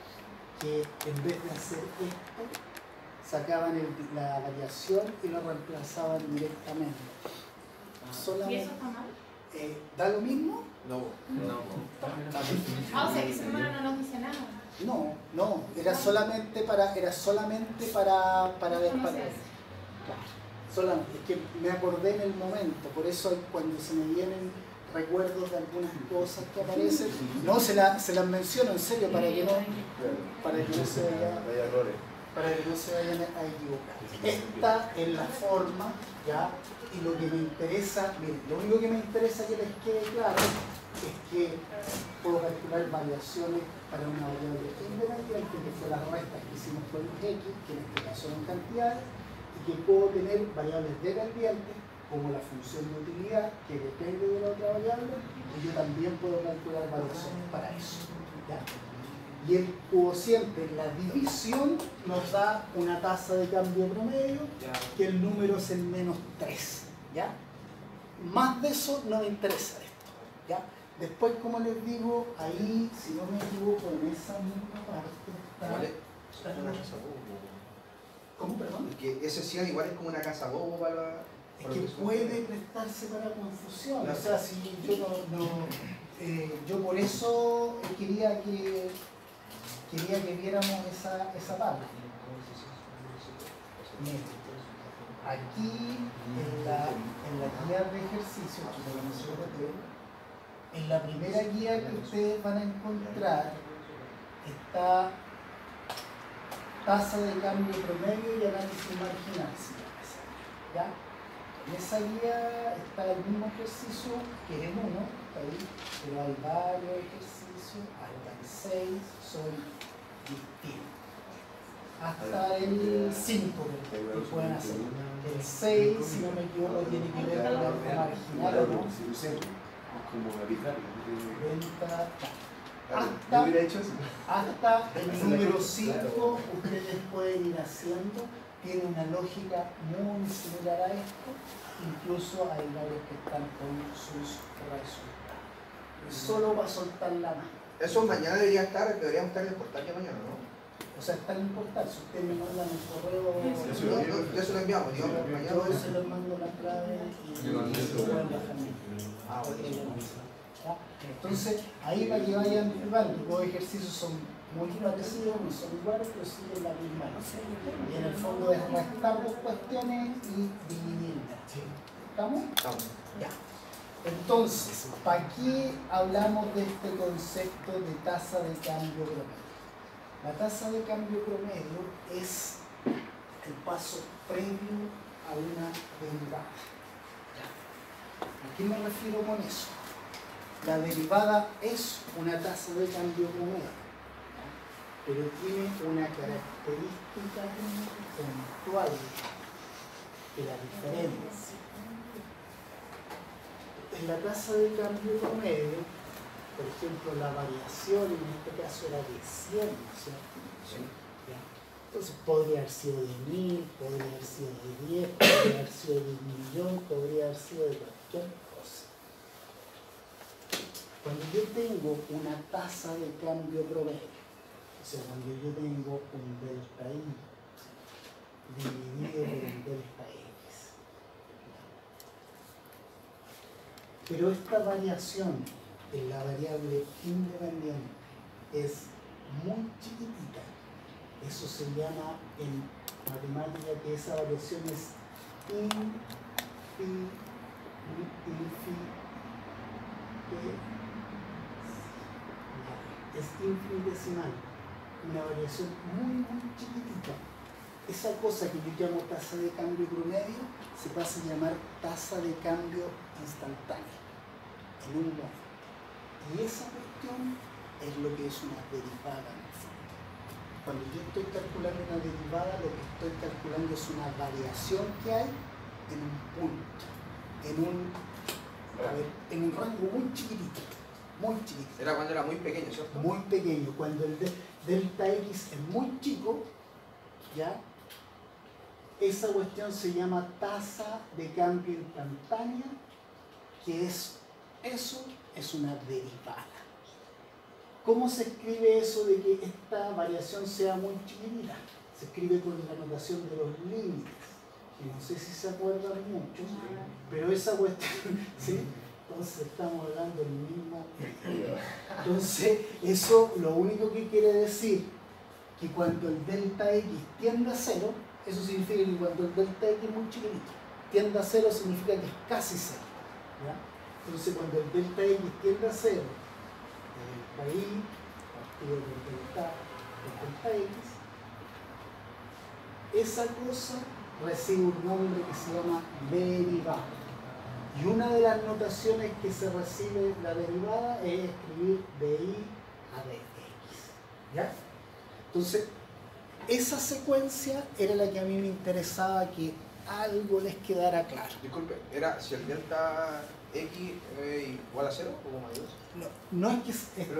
que en vez de hacer esto, sacaban la variación y lo reemplazaban directamente. ¿Y Solamente, eso está mal? ¿da lo mismo? No. Ah, o sea, que ese número no nos dice nada. No, era solamente para No se Claro, hace. solamente, es que me acordé en el momento, por eso cuando se me vienen recuerdos de algunas cosas que aparecen, no se las menciono en serio para que no se vayan No hay errores. para que no se vayan a equivocar. Esta es la forma, ¿ya? Y lo que me interesa, miren, lo único que me interesa que les quede claro es que puedo calcular variaciones para una variable independiente, que fue las restas que hicimos con los X, que en este caso son cantidades, y que puedo tener variables dependientes, como la función de utilidad, que depende de la otra variable, y yo también puedo calcular variaciones para eso, ¿ya? Y el cociente, la división, nos da una tasa de cambio promedio, que el número es el menos 3, ¿ya? Más de eso no me interesa esto, ¿ya? Después, como les digo, ahí, si no me equivoco, en esa misma parte Vale. está... ¿Cómo, perdón? Que ese 100 igual es como una casa bobo para la... Es que puede prestarse para confusión. O sea, si yo yo por eso quería que viéramos esa parte. Miren, aquí en la guía de ejercicio, en la primera guía que ustedes van a encontrar está tasa de cambio promedio y análisis marginal. ¿Ya? En esa guía está el mismo ejercicio que es en 1, está ahí, pero hay varios ejercicios, hasta el 6 son distintos. Hasta el 5 que pueden hacer. El 6, si no me equivoco, tiene que ver con la marginal o no. Como arbitrario. Hasta el número 5 ustedes pueden ir haciendo. Tiene una lógica muy similar a esto. Incluso hay varios que están con sus resultados. Solo va a soltar la mano. Eso mañana deberíamos estar en el portal de mañana, ¿no? O sea, está en el portal. Si ustedes me mandan el correo, Ya se lo enviamos, digamos, mañana. yo se los mando la clave y se lo pueden bajar. Entonces, ahí para que vayan observando, los ejercicios son muy parecidos, no son iguales, pero siguen la misma. Y en el fondo es restar dos cuestiones y dividirlas. ¿Estamos? Estamos. Ya. Entonces, ¿para qué hablamos de este concepto de tasa de cambio promedio? La tasa de cambio promedio es el paso previo a una derivada. ¿A qué me refiero con eso? La derivada es una tasa de cambio promedio, pero tiene una característica puntual que la diferencia. En la tasa de cambio promedio, por ejemplo, la variación en este caso era de 100, ¿cierto? Sí. Entonces podría haber sido de 1000, podría haber sido de 10, podría haber sido de 1.000.000, podría haber sido de cualquier cosa. Cuando yo tengo una tasa de cambio promedio, o sea, cuando yo tengo un delta I dividido por un delta X, pero esta variación en la variable independiente es muy chiquitita. Eso se llama en matemática que esa variación es infinitesimal, una variación muy chiquitita. Esa cosa que yo llamo tasa de cambio promedio se pasa a llamar tasa de cambio instantánea en un momento. Y esa cuestión es lo que es una derivada en el fondo. Cuando yo estoy calculando una derivada, lo que estoy calculando es una variación que hay en un punto, en un rango muy chiquitito. Muy chiquitito. Era cuando era muy pequeño, ¿cierto? Muy pequeño. Cuando el delta X es muy chico, ¿ya? Esa cuestión se llama tasa de cambio instantánea, que es una derivada. ¿Cómo se escribe eso de que esta variación sea muy chiquitita? Se escribe con la notación de los límites. Y no sé si se acuerdan mucho, pero esa cuestión, ¿sí? Entonces estamos hablando del mismo. Entonces, eso lo único que quiere decir que cuando el delta X tiende a 0, eso significa que cuando el delta X es muy chiquitito, tiende a 0 significa que es casi 0. ¿Ya? Entonces, cuando el delta X tiende a 0, el delta Y partido del delta X, esa cosa recibe un nombre que se llama derivada. Y una de las notaciones que se recibe la derivada es escribir de y a dx. ¿Ya? Entonces, esa secuencia era la que a mí me interesaba que algo les quedara claro. Disculpe, ¿era si el delta X igual a 0 o como a 2? No es que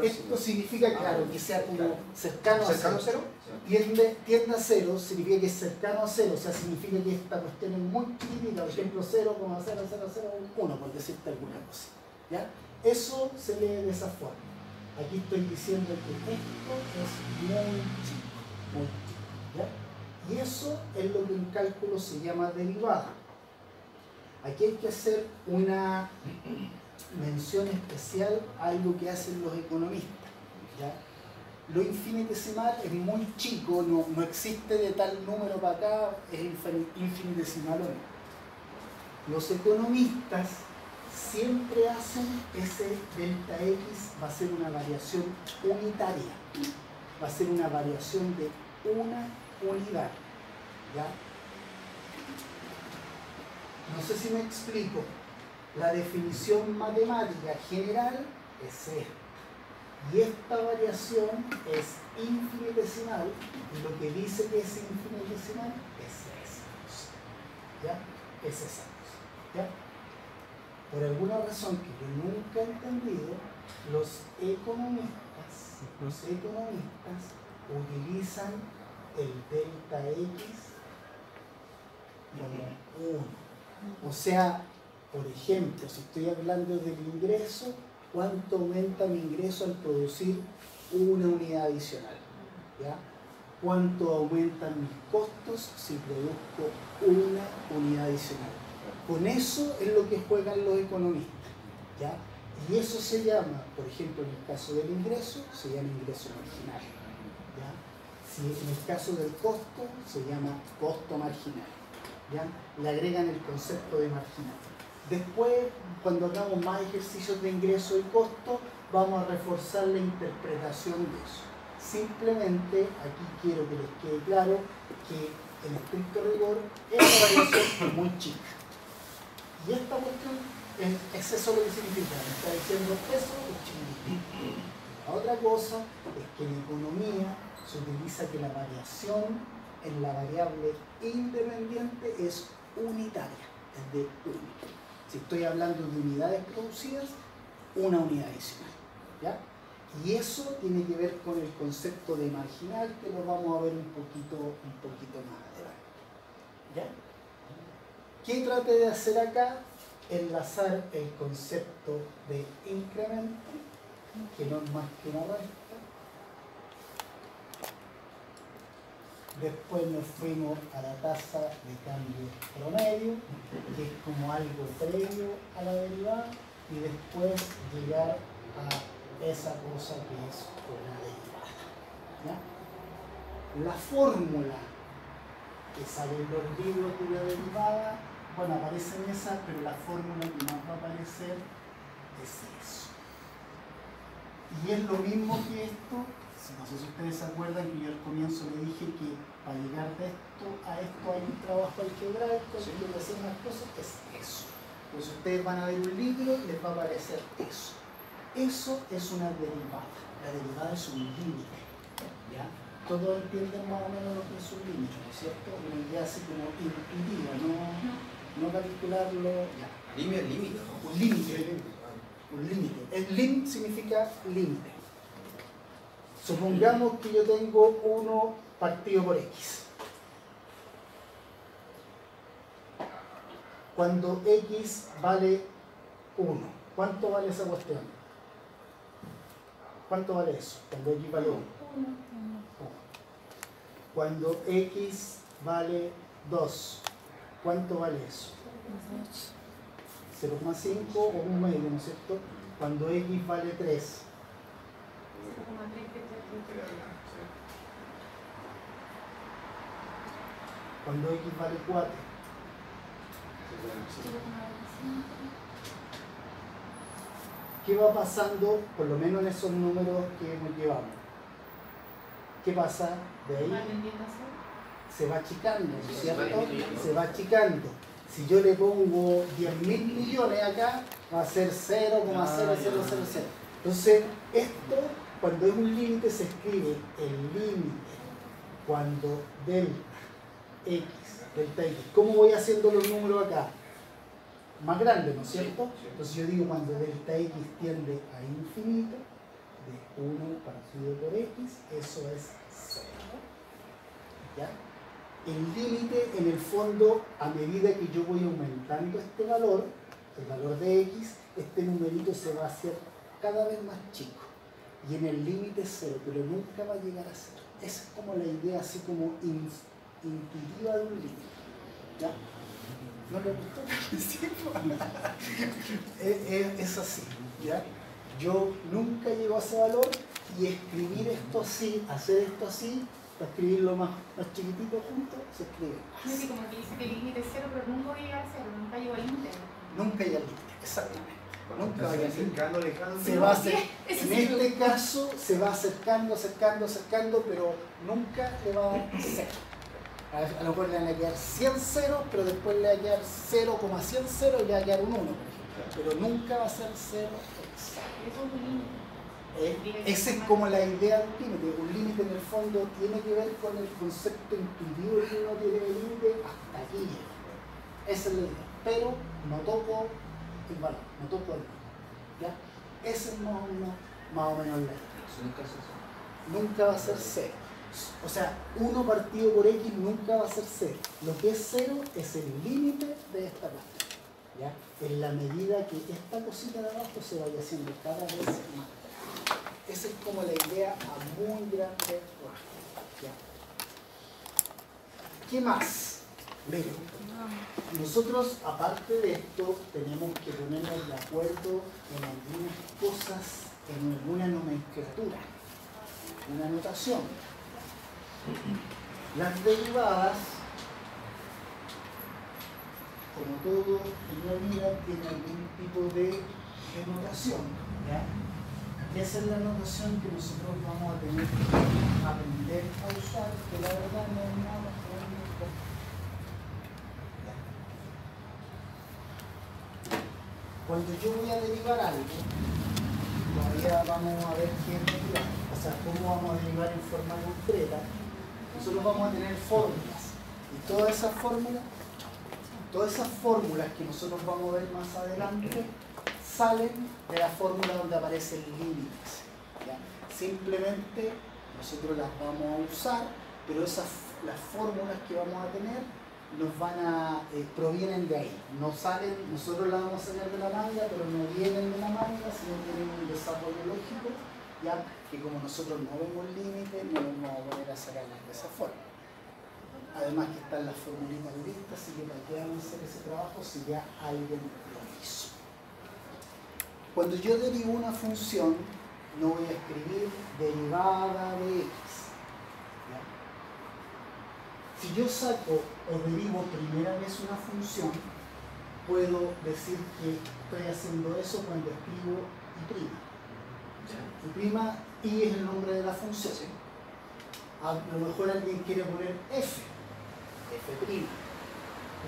esto significa, claro, que sea como cercano a 0. Tiende a 0 significa que es cercano a 0, o sea, significa que esta cuestión es muy chiquitita, por ejemplo 0,0001, por decirte alguna cosa. ¿Ya? Eso se lee de esa forma. Aquí estoy diciendo que esto es muy chico, ¿ya? Y eso es lo que en cálculo se llama derivada. Aquí hay que hacer una mención especial a algo que hacen los economistas, ¿ya? Lo infinitesimal es muy chico, no existe de tal número para acá, es infinitesimal o no. Los economistas siempre hacen ese delta X, va a ser una variación unitaria, va a ser una variación de una unidad, ¿ya? No sé si me explico. La definición matemática general es esta. Y esta variación es infinitesimal, y lo que dice que es infinitesimal es esa cosa, ¿ya? Es esa cosa, ¿ya? Por alguna razón que yo nunca he entendido, los economistas utilizan el delta X como 1. O sea, por ejemplo, si estoy hablando del ingreso, ¿cuánto aumenta mi ingreso al producir una unidad adicional? ¿Ya? ¿Cuánto aumentan mis costos si produzco una unidad adicional? Con eso es lo que juegan los economistas, ¿ya? Y eso se llama, por ejemplo, en el caso del ingreso, se llama ingreso marginal, ¿ya? Si en el caso del costo, se llama costo marginal, ¿ya? Le agregan el concepto de marginal. Después, cuando hagamos más ejercicios de ingreso y costo, vamos a reforzar la interpretación de eso. Simplemente, aquí quiero que les quede claro que en estricto rigor, esta variación es muy chica. Y esta cuestión, es eso lo que significa, me está diciendo peso es chiquitito. La otra cosa es que en economía se utiliza que la variación en la variable independiente es unitaria, es de 1. Si estoy hablando de unidades producidas, una unidad adicional, ¿ya? Y eso tiene que ver con el concepto de marginal, que lo vamos a ver un poquito más adelante, ¿ya? ¿Qué traté de hacer acá? Enlazar el concepto de incremento, que no es más que una resta. Después nos fuimos a la tasa de cambio promedio, que es como algo previo a la derivada, y después llegar a esa cosa que es una derivada, ¿ya? La fórmula que sale en los libros de la derivada, bueno, aparece en esa, pero la fórmula que más va a aparecer es eso. Y es lo mismo que esto. No sé si ustedes se acuerdan que yo al comienzo le dije que para llegar de esto a esto hay un trabajo algebraico, hay que hacer unas cosas, es eso. Pues ustedes van a ver un libro y les va a aparecer eso. Eso es una derivada. La derivada es un límite, ¿ya? Todos entienden más o menos lo que es un límite, ¿no es cierto? Una idea así como intuitiva, no calcularlo, ya. Límite. Un límite. Un límite. El lim significa límite. Supongamos que yo tengo 1 partido por x. Cuando x vale 1, ¿cuánto vale esa cuestión? ¿Cuánto vale eso? Cuando x vale 1. Cuando x vale 2, ¿cuánto vale eso? 0,5 o 1 medio, ¿no es cierto? Cuando x vale 3. Cuando x vale 4. ¿Qué va pasando, por lo menos en esos números que nos llevamos? ¿Qué pasa de ahí? Se va achicando, ¿no es cierto? Se va achicando. Si yo le pongo 10.000 millones acá, va a ser 0,0000. Entonces, esto, cuando es un límite, se escribe el límite cuando delta x. ¿Cómo voy haciendo los números acá? Más grande, ¿no es cierto? Entonces yo digo cuando delta x tiende a infinito, de 1 partido por x, eso es 0. ¿Ya? El límite, en el fondo, a medida que yo voy aumentando este valor, el valor de x, este numerito se va a hacer cada vez más chico. Y en el límite es 0, pero nunca va a llegar a 0. Esa es como la idea así como intuitiva de un límite. ¿Ya? No le gustó. Sí, es así, ¿ya? Yo nunca llego a ese valor y escribir esto así, hacer esto así, para escribirlo más chiquitito junto, se escribe. No sé, como que dice que el límite es cero, pero nunca voy a llegar a cero, nunca llego al límite. Nunca llega al límite, exactamente. Nunca va a llegar al límite. Acercando, alejando. Se va a hacer, en este caso se va acercando, pero nunca le va a dar cero. A lo mejor le van a quedar 100 ceros, pero después le va a quedar 0,100 ceros y le va a quedar un 1, por ejemplo. Pero nunca va a ser 0 exacto. Eso es un límite. Esa es como la idea del límite. Un límite en el fondo tiene que ver con el concepto intuitivo de que uno tiene el límite hasta aquí. Esa es la idea. Pero no toco el valor, no toco el valor. ¿Ya? Esa es más o menos la idea. Nunca va a ser 0. O sea, 1 partido por x nunca va a ser 0. Lo que es 0 es el límite de esta cuestión. ¿Ya? En la medida que esta cosita de abajo se vaya haciendo cada vez más. Esa es como la idea a muy grande. ¿Ya? ¿Qué más? Miren, nosotros aparte de esto tenemos que ponernos de acuerdo en algunas cosas, en alguna nomenclatura, una notación. Las derivadas, como todo en la vida, tienen algún tipo de notación. ¿Ya? Esa es la notación que nosotros vamos a tener que aprender a usar, que la verdad no es nada más que cuando yo voy a derivar algo, todavía vamos a ver qué es derivar, o sea, cómo vamos a derivar en forma concreta. Nosotros vamos a tener fórmulas y todas esas fórmulas que nosotros vamos a ver más adelante salen de la fórmula donde aparece el límite. Simplemente nosotros las vamos a usar, pero las fórmulas que vamos a tener provienen de ahí. No salen, nosotros las vamos a sacar de la manga, pero no vienen de la manga, sino que tienen un desarrollo lógico, ya que como nosotros no vemos límite, no nos vamos a poner a sacarlas de esa forma. Además que están las formulitas listas, así que para qué vamos a hacer ese trabajo si ya alguien lo hizo. Cuando yo derivo una función, no voy a escribir derivada de x. ¿Ya? Si yo saco o derivo primera vez una función, puedo decir que estoy haciendo eso cuando escribo y'. Y es el nombre de la función. A lo mejor alguien quiere poner f'.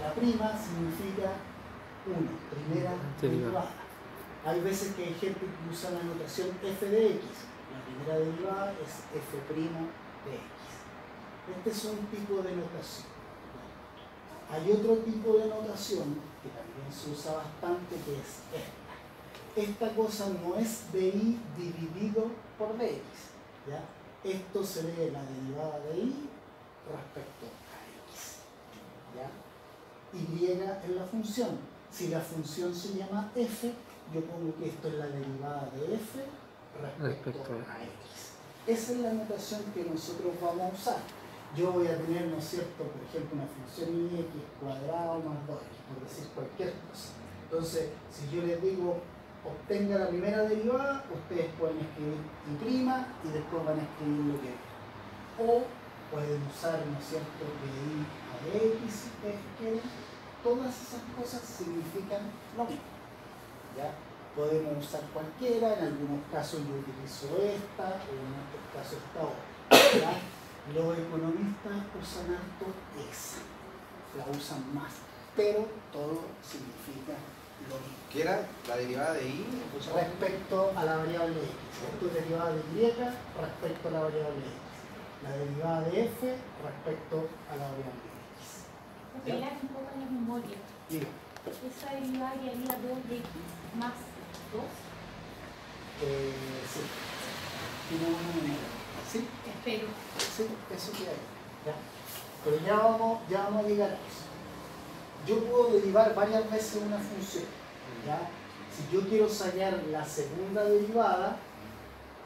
La prima significa 1, primera derivada. Hay veces que hay gente que usa la notación f de x. La primera derivada es f' de x. Este es un tipo de notación. Hay otro tipo de notación que también se usa bastante, que es esta. Esta cosa no es di dividido por dx. ¿Ya? Esto se lee la derivada de y respecto a x. ¿Ya? Y es la función. Si la función se llama f, yo pongo que esto es la derivada de f respecto a x. Esa es la notación que nosotros vamos a usar. Yo voy a tener, ¿no es cierto?, por ejemplo, una función y x cuadrado más 2x, por decir cualquier cosa. Entonces, si yo les digo, obtenga la primera derivada, ustedes pueden escribir y después van a escribir lo que es. O pueden usar, ¿no es cierto?, de y a de x, si ustedes quieren. Todas esas cosas significan lo mismo. ¿Ya? Podemos usar cualquiera, en algunos casos yo utilizo esta, o en otros casos esta otra. ¿Ya? Los economistas usan harto esa, la usan más, pero todo significa lo mismo. ¿Qué era la derivada de y? Respecto a la variable x. Esto es derivada de y respecto a la variable x. La derivada de f respecto a la variable x. Revelar un poco en la memoria. Diga. Esa derivada quedaría 2x más 2. Sí. Tiene una manera. ¿Sí? Espero. Sí, eso que hay. ¿Ya? Pero ya vamos a llegar a eso. Yo puedo derivar varias veces una función. ¿Ya? Si yo quiero sacar la segunda derivada,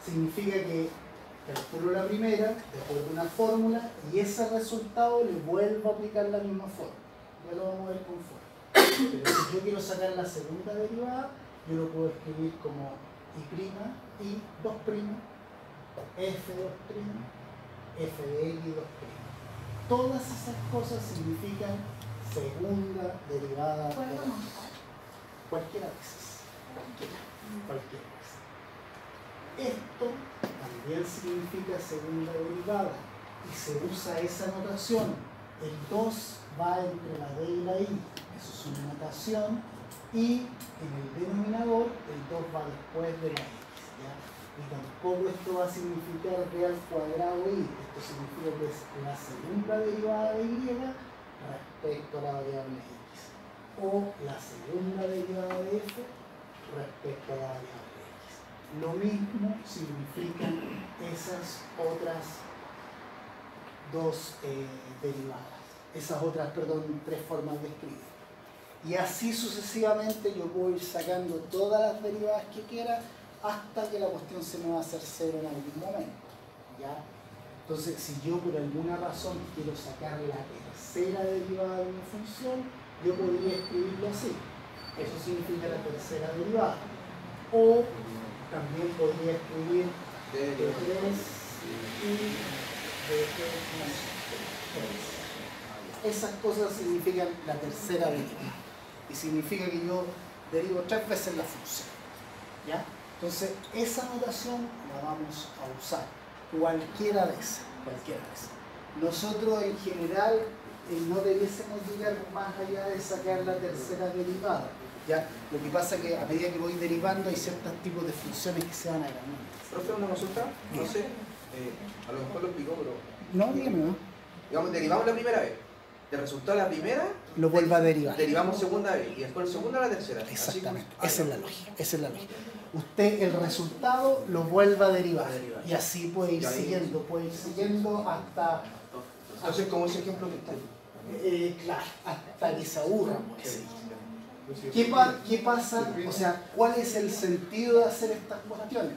significa que calculo la primera, de acuerdo a una fórmula, y ese resultado le vuelvo a aplicar la misma fórmula. Ya lo vamos a ver con fórmula. Pero si yo quiero sacar la segunda derivada, yo lo puedo escribir como y' 2', f 2', f de x 2'. Todas esas cosas significan segunda derivada de la función. Cualquiera de esas. Cualquiera de esas. Esto también significa segunda derivada y se usa esa notación. El 2 va entre la d y la i, eso es una notación, y en el denominador el 2 va después de la x, ¿ya? Y tampoco esto va a significar d al cuadrado y, esto significa que es la segunda derivada de y respecto a la variable x, o la segunda derivada de f respecto a la variable x. Lo mismo significan esas otras dos derivadas, esas otras, perdón, tres formas de escribir. Y así sucesivamente yo puedo ir sacando todas las derivadas que quiera hasta que la cuestión se me va a hacer cero en algún momento, ¿ya? Entonces, si yo por alguna razón quiero sacar la tercera derivada de una función, yo podría escribirlo así. Eso significa la tercera derivada. O también podría escribir d3 y d3 más 3. Esas cosas significan la tercera derivada. Y significa que yo derivo 3 veces la función, ¿ya? Entonces, esa notación la vamos a usar. Cualquiera de esas. Nosotros en general no debiésemos llegar más allá de sacar la tercera derivada, ¿ya? Lo que pasa es que a medida que voy derivando hay ciertos tipos de funciones que se van agrandando. Profe, una consulta, no sé, a lo mejor lo explicó, pero... No, dígame, ¿no? Digamos, derivamos la primera vez. Del resultado de la primera, Lo vuelva a derivar. derivamos segunda vez y después segunda a la tercera. Exactamente, Así, esa es la lógica, esa es la lógica. Usted el resultado lo vuelva a derivar y así puede ir siguiendo hasta... Entonces, como ese ejemplo que está. Claro, hasta que se aburra, pues. ¿Qué pasa? O sea, ¿cuál es el sentido de hacer estas cuestiones?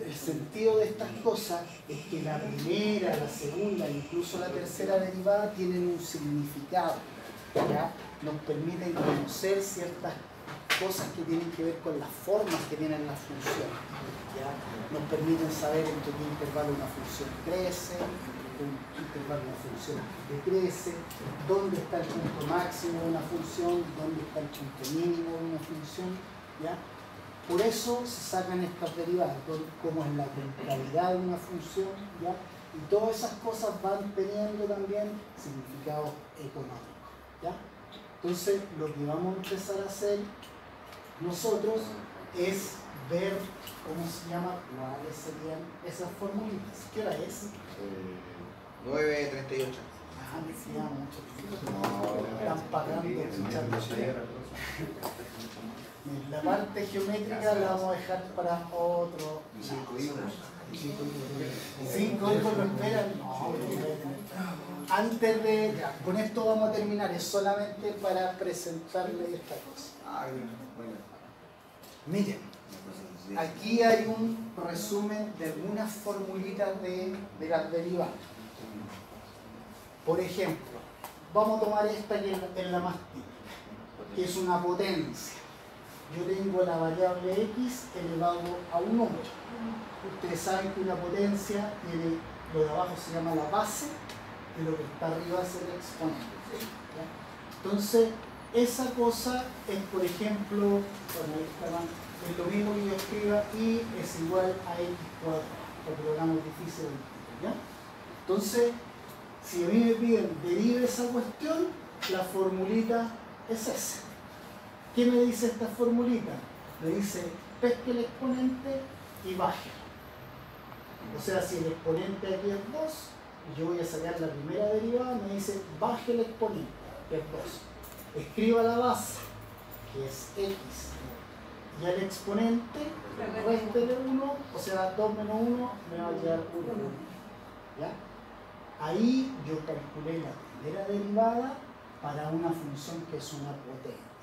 El sentido de estas cosas es que la primera, la segunda e incluso la tercera derivada tienen un significado, ¿ya? Nos permiten conocer ciertas cosas que tienen que ver con las formas que tienen las funciones, ¿ya? Nos permiten saber entre qué intervalo una función crece, entre qué intervalo una función decrece, dónde está el punto máximo de una función, dónde está el punto mínimo de una función, ¿ya? Por eso se sacan estas derivadas, como es la temporalidad de una función, ¿ya? Y todas esas cosas van teniendo también significados económicos, ¿ya? Entonces, lo que vamos a empezar a hacer nosotros es ver cómo se llama, cuáles serían esas formulitas. ¿Qué hora es? 9:38. Ah, me queda mucho tiempo. Están pagando, escuchando. La parte geométrica la vamos a dejar para otro. 5 hijos. 5 hijos lo esperan. No, antes de. Ya, con esto vamos a terminar. Es solamente para presentarle esta cosa. Miren, aquí hay un resumen de algunas formulitas de las derivadas. Por ejemplo, vamos a tomar esta que es la más típica, que es una potencia. Yo tengo la variable x elevado a un número. Ustedes saben que una potencia tiene, lo de abajo se llama la base y lo que está arriba es el exponente, ¿ya? Entonces, esa cosa es, por ejemplo, es lo mismo que yo escriba y es igual a x cuadrado, porque lo hagamos difícil, ¿ya? Entonces, si a mí me piden derive esa cuestión, la formulita es esa. ¿Qué me dice esta formulita? Me dice, pesque el exponente y baje. O sea, si el exponente aquí es 2, yo voy a sacar la primera derivada, me dice, baje el exponente, que es 2. Escriba la base, que es x, y al exponente, réstele 1, o sea, 2 menos 1, me va a quedar 1. ¿Ya? Ahí yo calculé la primera derivada para una función que es una potencia.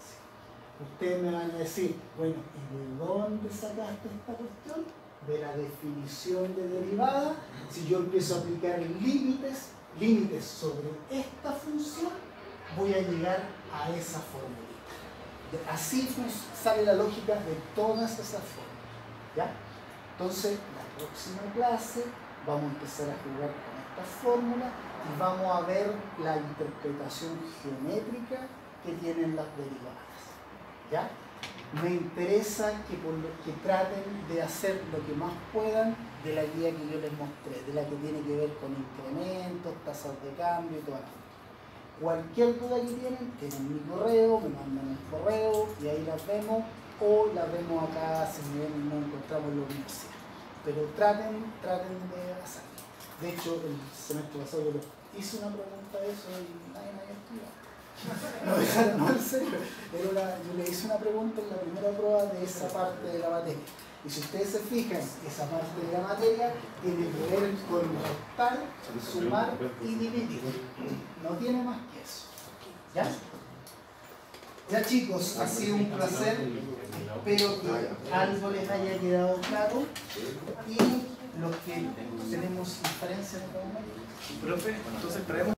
Ustedes me van a decir, bueno, ¿y de dónde sacaste esta cuestión? De la definición de derivada. Si yo empiezo a aplicar límites sobre esta función, voy a llegar a esa formulita. Así sale la lógica de todas esas formas. ¿Ya? Entonces, la próxima clase vamos a empezar a jugar con esta fórmula y vamos a ver la interpretación geométrica que tienen las derivadas. ¿Ya? Me interesa que traten de hacer lo que más puedan de la guía que yo les mostré, de la que tiene que ver con incrementos, tasas de cambio y todo eso. Cualquier duda que tienen mi correo, me mandan el correo y ahí las vemos, o las vemos acá si nos encontramos en la universidad. Pero traten de hacerlo. De hecho, el semestre pasado yo hice una pregunta de eso y nadie me había estudiado. No, en serio. Yo le hice una pregunta en la primera prueba de esa parte de la materia. Y si ustedes se fijan, esa parte de la materia tiene que ver con restar, sumar y dividir. No tiene más que eso. ¿Ya? Ya chicos, ha sido un placer. Espero que algo les haya quedado claro. Y los que tenemos diferencias de Profe, entonces traemos